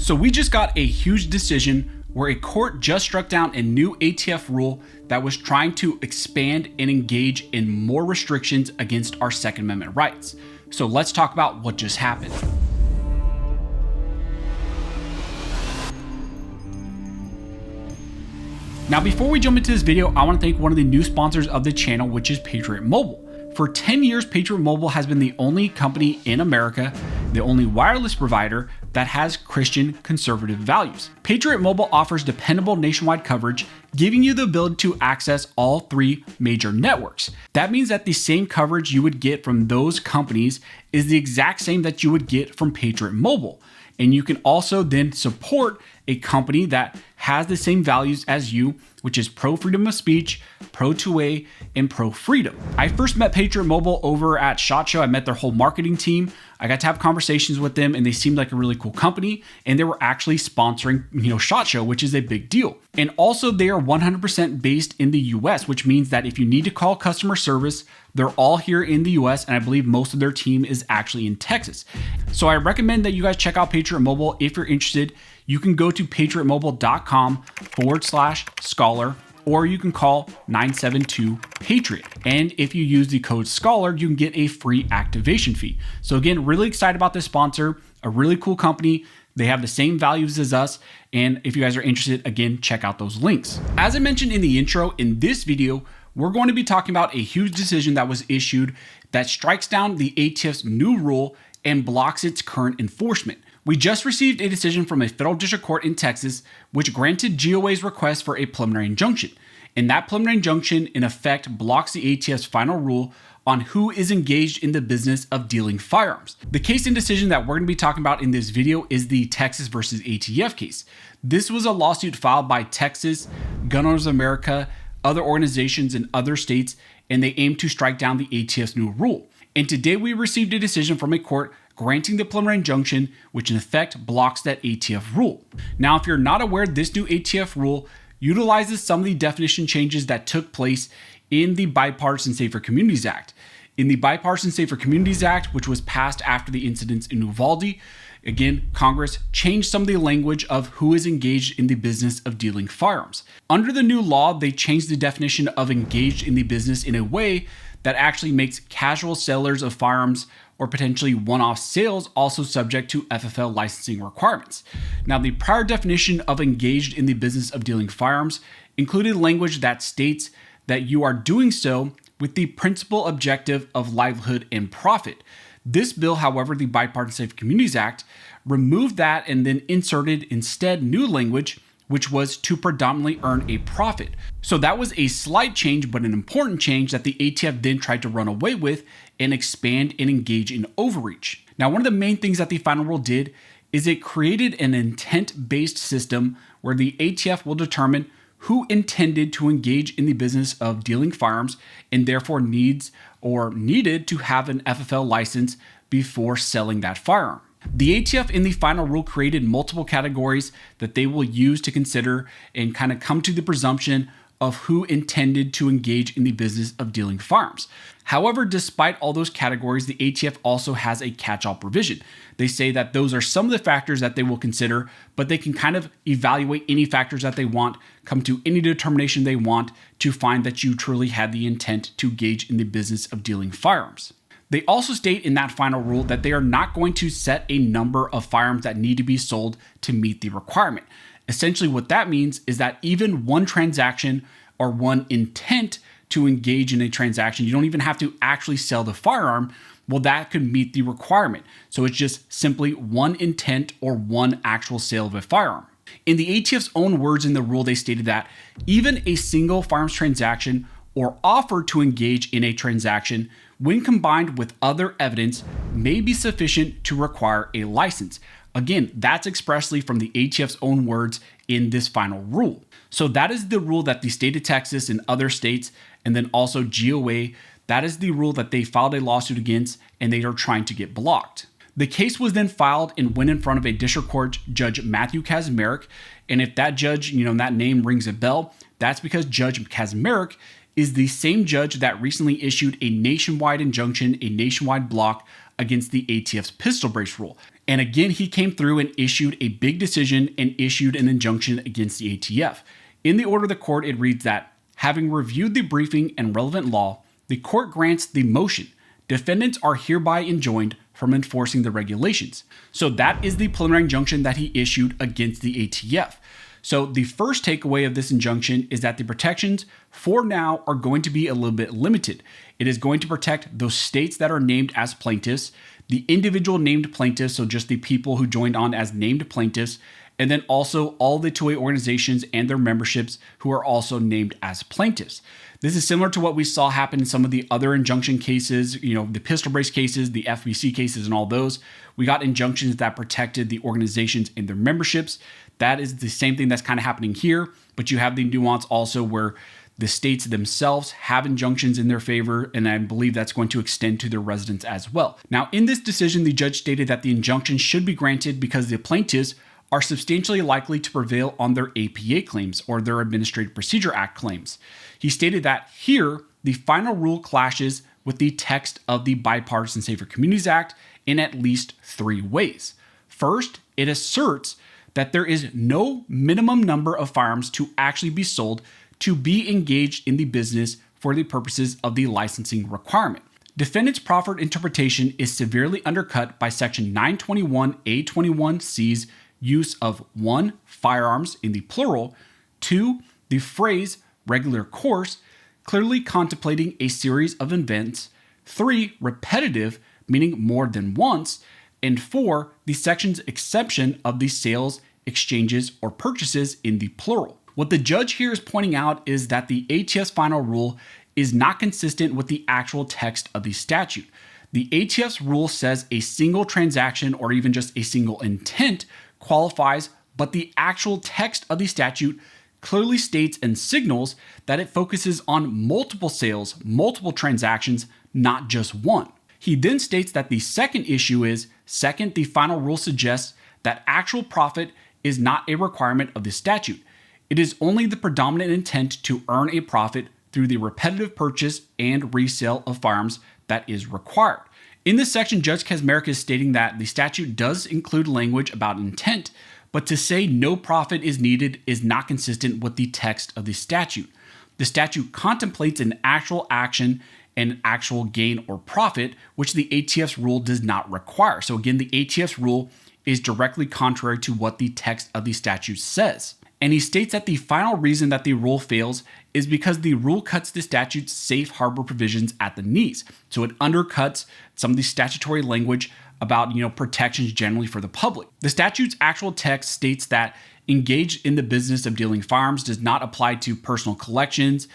So we just got a huge decision where a court just struck down a new ATF rule that was trying to expand and engage in more restrictions against our Second Amendment rights. So let's talk about what just happened. Now, before we jump into this video, I want to thank one of the new sponsors of the channel, which is Patriot Mobile. For 10 years, Patriot Mobile has been the only company in America, the only wireless provider that has Christian conservative values. Patriot Mobile offers dependable nationwide coverage, giving you the ability to access all three major networks. That means that the same coverage you would get from those companies is the exact same that you would get from Patriot Mobile. And you can also then support a company that has the same values as you, which is pro freedom of speech, pro 2A, and pro freedom. I first met Patriot Mobile over at SHOT Show. I met their whole marketing team. I got to have conversations with them, and they seemed like a really cool company. And they were actually sponsoring, SHOT Show, which is a big deal. And also, they are 100% based in the US, which means that if you need to call customer service, they're all here in the US, and I believe most of their team is actually in Texas. So I recommend that you guys check out Patriot Mobile if you're interested. You can go to patriotmobile.com/scholar, or you can call 972-PATRIOT. And if you use the code SCHOLAR, you can get a free activation fee. So again, really excited about this sponsor, a really cool company. They have the same values as us. And if you guys are interested, again, check out those links. As I mentioned in the intro, in this video, we're going to be talking about a huge decision that was issued that strikes down the ATF's new rule and blocks its current enforcement. We just received a decision from a federal district court in Texas, which granted GOA's request for a preliminary injunction. And that preliminary injunction, in effect, blocks the ATF's final rule on who is engaged in the business of dealing firearms. The case and decision that we're going to be talking about in this video is the Texas versus ATF case. This was a lawsuit filed by Texas, Gun Owners of America, other organizations in other states, and they aim to strike down the ATF's new rule. And today we received a decision from a court granting the preliminary injunction, which in effect blocks that ATF rule. Now, if you're not aware, this new ATF rule utilizes some of the definition changes that took place in the Bipartisan Safer Communities Act. In the Bipartisan Safer Communities Act, which was passed after the incidents in Uvalde, again, Congress changed some of the language of who is engaged in the business of dealing firearms. Under the new law, they changed the definition of engaged in the business in a way that actually makes casual sellers of firearms or potentially one-off sales also subject to FFL licensing requirements. Now, the prior definition of engaged in the business of dealing firearms included language that states that you are doing so with the principal objective of livelihood and profit. This bill, however, the Bipartisan Safe Communities Act, removed that and then inserted instead new language, which was to predominantly earn a profit. So that was a slight change, but an important change that the ATF then tried to run away with and expand and engage in overreach. Now, one of the main things that the final rule did is it created an intent-based system where the ATF will determine who intended to engage in the business of dealing firearms and therefore needed to have an FFL license before selling that firearm. The ATF in the final rule created multiple categories that they will use to consider and kind of come to the presumption of who intended to engage in the business of dealing firearms. However, despite all those categories, the ATF also has a catch-all provision. They say that those are some of the factors that they will consider, but they can kind of evaluate any factors that they want, come to any determination they want to find that you truly had the intent to engage in the business of dealing firearms. They also state in that final rule that they are not going to set a number of firearms that need to be sold to meet the requirement. Essentially, what that means is that even one transaction or one intent to engage in a transaction, you don't even have to actually sell the firearm, well, that could meet the requirement. So it's just simply one intent or one actual sale of a firearm. In the ATF's own words in the rule, they stated that even a single firearms transaction or offer to engage in a transaction, when combined with other evidence, may be sufficient to require a license. Again, that's expressly from the ATF's own words in this final rule. So that is the rule that the state of Texas and other states, and then also GOA, that is the rule that they filed a lawsuit against and they are trying to get blocked. The case was then filed and went in front of a district court judge, Matthew Kaczmarek. And if that judge, that name rings a bell, that's because Judge Kaczmarek is the same judge that recently issued a nationwide injunction, a nationwide block against the ATF's pistol brace rule. And again, he came through and issued a big decision and issued an injunction against the ATF. In the order of the court, it reads that, having reviewed the briefing and relevant law, the court grants the motion. Defendants are hereby enjoined from enforcing the regulations. So that is the preliminary injunction that he issued against the ATF. So the first takeaway of this injunction is that the protections for now are going to be a little bit limited. It is going to protect those states that are named as plaintiffs, the individual named plaintiffs, so just the people who joined on as named plaintiffs, and then also all the 2A organizations and their memberships who are also named as plaintiffs. This is similar to what we saw happen in some of the other injunction cases, the pistol brace cases, the FBC cases, and all those. We got injunctions that protected the organizations and their memberships. That is the same thing that's kind of happening here, but you have the nuance also where the states themselves have injunctions in their favor, and I believe that's going to extend to their residents as well. Now, in this decision, the judge stated that the injunction should be granted because the plaintiffs are substantially likely to prevail on their APA claims or their Administrative Procedure Act claims. He stated that here, the final rule clashes with the text of the Bipartisan Safer Communities Act in at least 3 ways. First, it asserts that there is no minimum number of firearms to actually be sold to be engaged in the business for the purposes of the licensing requirement. Defendant's proffered interpretation is severely undercut by Section 921A21C's use of 1. Firearms in the plural, 2. The phrase regular course, clearly contemplating a series of events, 3. Repetitive, meaning more than once, and 4. The section's exception of the sales, exchanges, or purchases in the plural. What the judge here is pointing out is that the ATF's final rule is not consistent with the actual text of the statute. The ATF's rule says a single transaction or even just a single intent qualifies, but the actual text of the statute clearly states and signals that it focuses on multiple sales, multiple transactions, not just one. He then states that the second issue is, second, the final rule suggests that actual profit is not a requirement of the statute. It is only the predominant intent to earn a profit through the repetitive purchase and resale of firearms that is required. In this section, Judge Kaczmarek is stating that the statute does include language about intent, but to say no profit is needed is not consistent with the text of the statute. The statute contemplates an actual action and an actual gain or profit, which the ATF's rule does not require. So again, the ATF's rule is directly contrary to what the text of the statute says. And he states that the final reason that the rule fails is because the rule cuts the statute's safe harbor provisions at the knees. So it undercuts some of the statutory language about, protections generally for the public. The statute's actual text states that engaged in the business of dealing firearms does not apply to personal collections,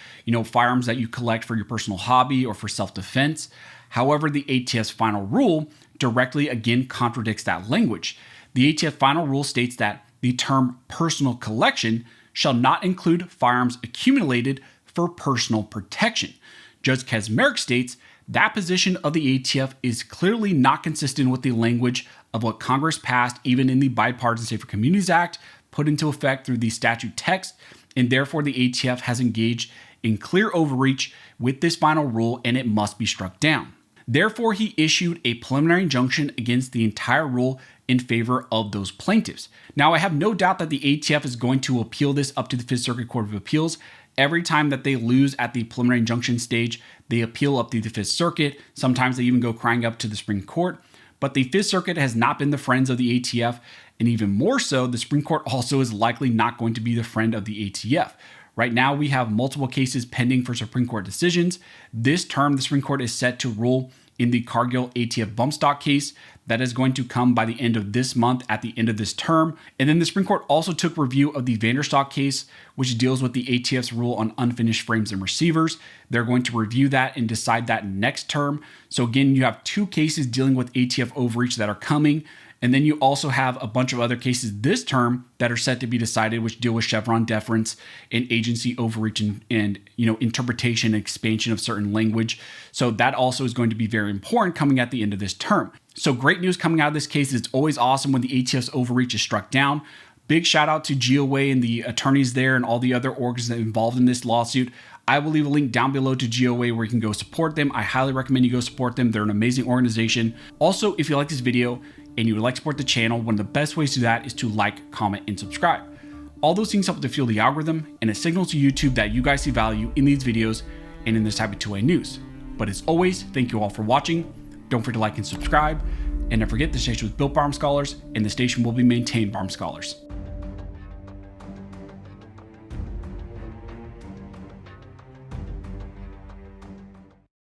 firearms that you collect for your personal hobby or for self-defense. However, the ATF's final rule directly again contradicts that language. The ATF final rule states that the term personal collection shall not include firearms accumulated for personal protection. Judge Kaczmarek states that position of the ATF is clearly not consistent with the language of what Congress passed even in the Bipartisan Safer Communities Act, put into effect through the statute text, and therefore the ATF has engaged in clear overreach with this final rule and it must be struck down. Therefore, he issued a preliminary injunction against the entire rule in favor of those plaintiffs. Now, I have no doubt that the ATF is going to appeal this up to the Fifth Circuit Court of Appeals. Every time that they lose at the preliminary injunction stage, they appeal up to the Fifth Circuit. Sometimes they even go crying up to the Supreme Court. But the Fifth Circuit has not been the friends of the ATF, and even more so, the Supreme Court also is likely not going to be the friend of the ATF. Right now, we have multiple cases pending for Supreme Court decisions. This term, the Supreme Court is set to rule in the Cargill ATF bump stock case. That is going to come by the end of this month at the end of this term. And then the Supreme Court also took review of the Vanderstock case, which deals with the ATF's rule on unfinished frames and receivers. They're going to review that and decide that next term. So again, you have 2 cases dealing with ATF overreach that are coming. And then you also have a bunch of other cases this term that are set to be decided, which deal with Chevron deference and agency overreach and interpretation and expansion of certain language. So that also is going to be very important coming at the end of this term. So great news coming out of this case. It's always awesome when the ATF's overreach is struck down. Big shout out to GOA and the attorneys there and all the other orgs that are involved in this lawsuit. I will leave a link down below to GOA where you can go support them. I highly recommend you go support them. They're an amazing organization. Also, if you like this video and you would like to support the channel, one of the best ways to do that is to like, comment, and subscribe. All those things help to fuel the algorithm, and it signals to YouTube that you guys see value in these videos and in this type of 2A news. But as always, thank you all for watching. Don't forget to like and subscribe. And don't forget, the station was built by Armed Scholars, and the station will be maintained by Armed Scholars.